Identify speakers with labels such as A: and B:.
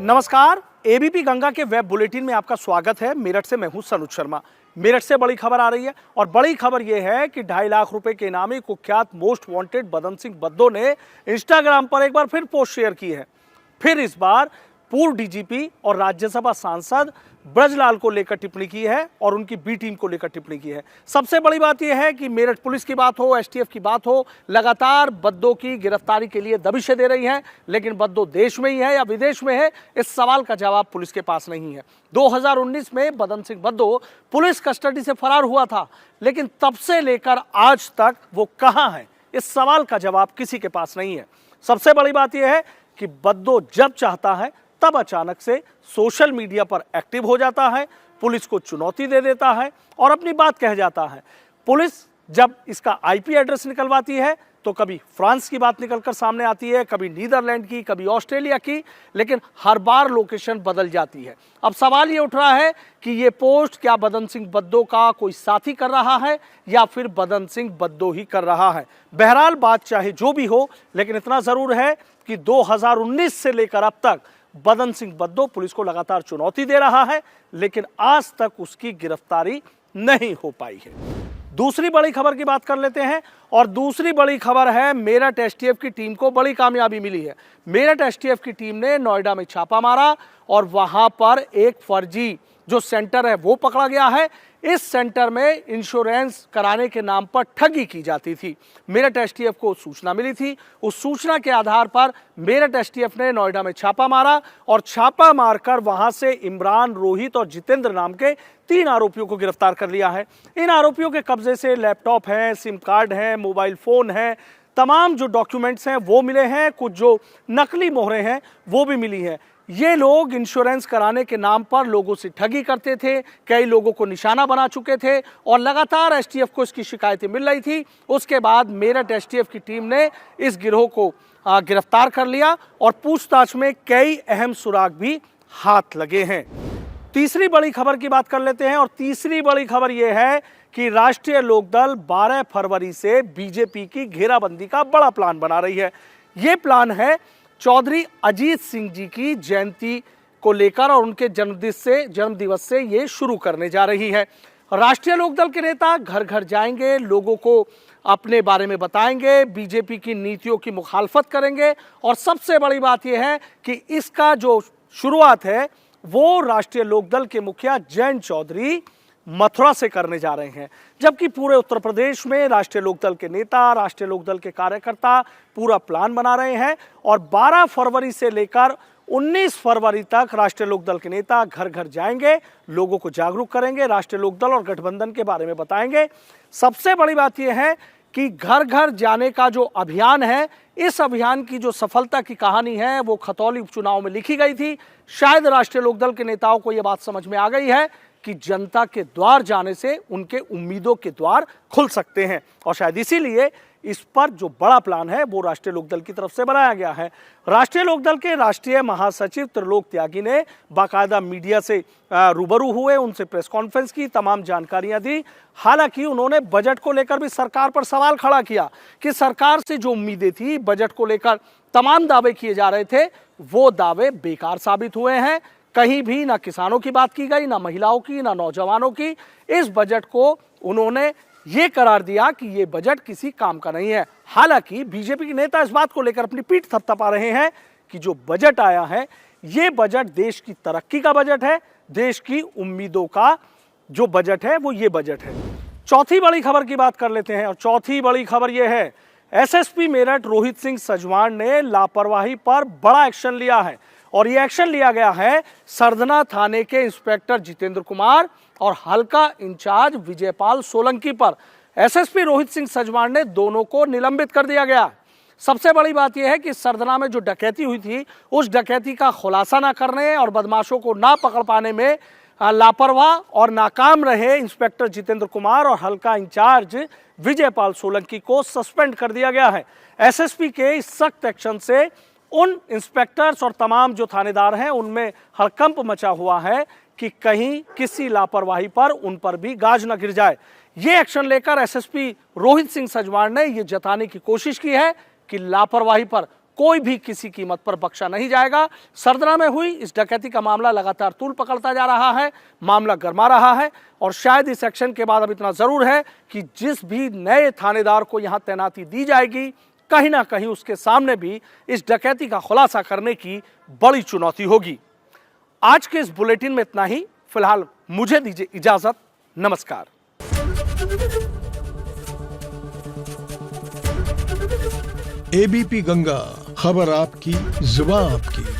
A: नमस्कार, एबीपी गंगा के web bulletin में आपका स्वागत है। मेरठ से मैं हूं सनुज शर्मा। मेरठ से बड़ी खबर आ रही है और बड़ी खबर यह है कि 2.5 लाख रुपए के इनामी कुख्यात मोस्ट वांटेड बदन सिंह बद्दो ने इंस्टाग्राम पर एक बार फिर पोस्ट शेयर की है। फिर इस बार पूर्व डीजीपी और राज्यसभा सांसद ब्रजलाल को लेकर टिप्पणी की है और उनकी बी टीम को लेकर टिप्पणी की है। सबसे बड़ी बात यह है कि मेरठ पुलिस की बात हो, एसटीएफ की बात हो, लगातार बद्दो की गिरफ्तारी के लिए दबिशें दे रही हैं, लेकिन बद्दो देश में ही है या विदेश में है, इस सवाल का जवाब पुलिस के पास नहीं है। 2019 में बदन सिंह बद्दो पुलिस कस्टडी से फरार हुआ था, लेकिन तब से लेकर आज तक वो कहां है, इस सवाल का जवाब किसी के पास नहीं है। सबसे बड़ी बात यह है कि बद्दो जब चाहता है तब अचानक से सोशल मीडिया पर एक्टिव हो जाता है, पुलिस को चुनौती दे देता है और अपनी बात कह जाता है। पुलिस जब इसका आईपी एड्रेस निकलवाती है तो कभी फ्रांस की बात निकलकर सामने आती है, कभी नीदरलैंड की, कभी ऑस्ट्रेलिया की, लेकिन हर बार लोकेशन बदल जाती है। अब सवाल ये उठ रहा है कि ये पोस्ट क्या बदन सिंह बद्दो का कोई साथी कर रहा है या फिर बदन सिंह बद्दो ही कर रहा है। बहरहाल बात चाहे जो भी हो, लेकिन इतना जरूर है कि 2019 से लेकर अब तक बदन सिंह बद्दो पुलिस को लगातार चुनौती दे रहा है, लेकिन आज तक उसकी गिरफ्तारी नहीं हो पाई है। दूसरी बड़ी खबर की बात कर लेते हैं और दूसरी बड़ी खबर है मेरठ एसटीएफ की टीम को बड़ी कामयाबी मिली है। मेरठ एसटीएफ की टीम ने नोएडा में छापा मारा और वहां पर एक फर्जी जो सेंटर है वो पकड़ा गया है। इस सेंटर में इंश्योरेंस कराने के नाम पर ठगी की जाती थी। मेरठ एसटीएफ को सूचना मिली थी, उस सूचना के आधार पर मेरठ एसटीएफ ने नोएडा में छापा मारा और छापा मारकर वहां से इमरान, रोहित और जितेंद्र नाम के 3 आरोपियों को गिरफ्तार कर लिया है। इन आरोपियों के कब्जे से लैपटॉप हैं, सिम कार्ड हैं, मोबाइल फोन हैं, तमाम जो डॉक्यूमेंट्स हैं वो मिले हैं, कुछ जो नकली मोहरें हैं वो भी मिली हैं। ये लोग इंश्योरेंस कराने के नाम पर लोगों से ठगी करते थे, कई लोगों को निशाना बना चुके थे और लगातार एसटीएफ को इसकी शिकायतें मिल रही थी। उसके बाद मेरठ एसटीएफ की टीम ने इस गिरोह को गिरफ्तार कर लिया और पूछताछ में कई अहम सुराग भी हाथ लगे हैं। तीसरी बड़ी खबर की बात कर लेते हैं और तीसरी बड़ी खबर यह है कि राष्ट्रीय लोकदल 12 फरवरी से बीजेपी की घेराबंदी का बड़ा प्लान बना रही है। ये प्लान है चौधरी अजीत सिंह जी की जयंती को लेकर और उनके जन्मदिवस से ये शुरू करने जा रही है। राष्ट्रीय लोकदल के नेता घर घर जाएंगे, लोगों को अपने बारे में बताएंगे, बीजेपी की नीतियों की मुखालफत करेंगे और सबसे बड़ी बात यह है कि इसका जो शुरुआत है वो राष्ट्रीय लोकदल के मुखिया जयंत चौधरी मथुरा से करने जा रहे हैं, जबकि पूरे उत्तर प्रदेश में राष्ट्रीय लोकदल के नेता, राष्ट्रीय लोकदल के कार्यकर्ता पूरा प्लान बना रहे हैं और 12 फरवरी से लेकर 19 फरवरी तक राष्ट्रीय लोकदल के नेता घर घर जाएंगे, लोगों को जागरूक करेंगे, राष्ट्रीय लोकदल और गठबंधन के बारे में बताएंगे। सबसे बड़ी बात यह है कि घर घर जाने का जो अभियान है, इस अभियान की जो सफलता की कहानी है वो खतौली उपचुनाव में लिखी गई थी। शायद राष्ट्रीय लोकदल के नेताओं को यह बात समझ में आ गई है कि जनता के द्वार जाने से उनके उम्मीदों के द्वार खुल सकते हैं और शायद इसीलिए इस पर जो बड़ा प्लान है वो राष्ट्रीय लोकदल की तरफ से बनाया गया है। राष्ट्रीय लोकदल के राष्ट्रीय महासचिव त्रिलोक त्यागी ने बाकायदा मीडिया से रूबरू हुए, उनसे प्रेस कॉन्फ्रेंस की, तमाम जानकारियां दी। हालांकि उन्होंने बजट को लेकर भी सरकार पर सवाल खड़ा किया कि सरकार से जो उम्मीदें थी, बजट को लेकर तमाम दावे किए जा रहे थे, वो दावे बेकार साबित हुए हैं। कहीं भी ना किसानों की बात की गई, ना महिलाओं की, ना नौजवानों की। इस बजट को उन्होंने ये करार दिया कि ये बजट किसी काम का नहीं है। हालांकि बीजेपी के नेता इस बात को लेकर अपनी पीठ थपथपा रहे हैं कि जो बजट आया है ये बजट देश की तरक्की का बजट है, देश की उम्मीदों का जो बजट है वो ये बजट है। चौथी बड़ी खबर की बात कर लेते हैं और चौथी बड़ी खबर यह है एसएसपी मेरठ रोहित सिंह सजवाण ने लापरवाही पर बड़ा एक्शन लिया है और ये एक्शन लिया गया है सरधना थाने के इंस्पेक्टर जितेंद्र कुमार और हल्का इंचार्ज विजयपाल सोलंकी पर। एसएसपी रोहित सिंह सजवाण ने दोनों को निलंबित कर दिया गया। सबसे बड़ी बात यह है कि सरधना में जो डकैती हुई थी उस डकैती का खुलासा न करने और बदमाशों को ना पकड़ पाने में लापरवाह और नाकाम रहे इंस्पेक्टर जितेंद्र कुमार और हल्का इंचार्ज विजयपाल सोलंकी को सस्पेंड कर दिया गया है। एसएसपी के इस सख्त एक्शन से उन इंस्पेक्टर्स और तमाम जो थानेदार हैं उनमें हड़कंप मचा हुआ है कि कहीं किसी लापरवाही पर उन पर भी गाज न गिर जाए। ये एक्शन लेकर एसएसपी रोहित सिंह सजवाण ने ये जताने की कोशिश की है कि लापरवाही पर कोई भी किसी कीमत पर बख्शा नहीं जाएगा। सरदरा में हुई इस डकैती का मामला लगातार तूल पकड़ता जा रहा है, मामला गरमा रहा है और शायद इस एक्शन के बाद अब इतना जरूर है कि जिस भी नए थानेदार को यहां तैनाती दी जाएगी, कहीं ना कहीं उसके सामने भी इस डकैती का खुलासा करने की बड़ी चुनौती होगी। आज के इस बुलेटिन में इतना ही। फिलहाल मुझे दीजिए इजाजत। नमस्कार।
B: एबीपी गंगा, खबर आपकी, जुबान आपकी।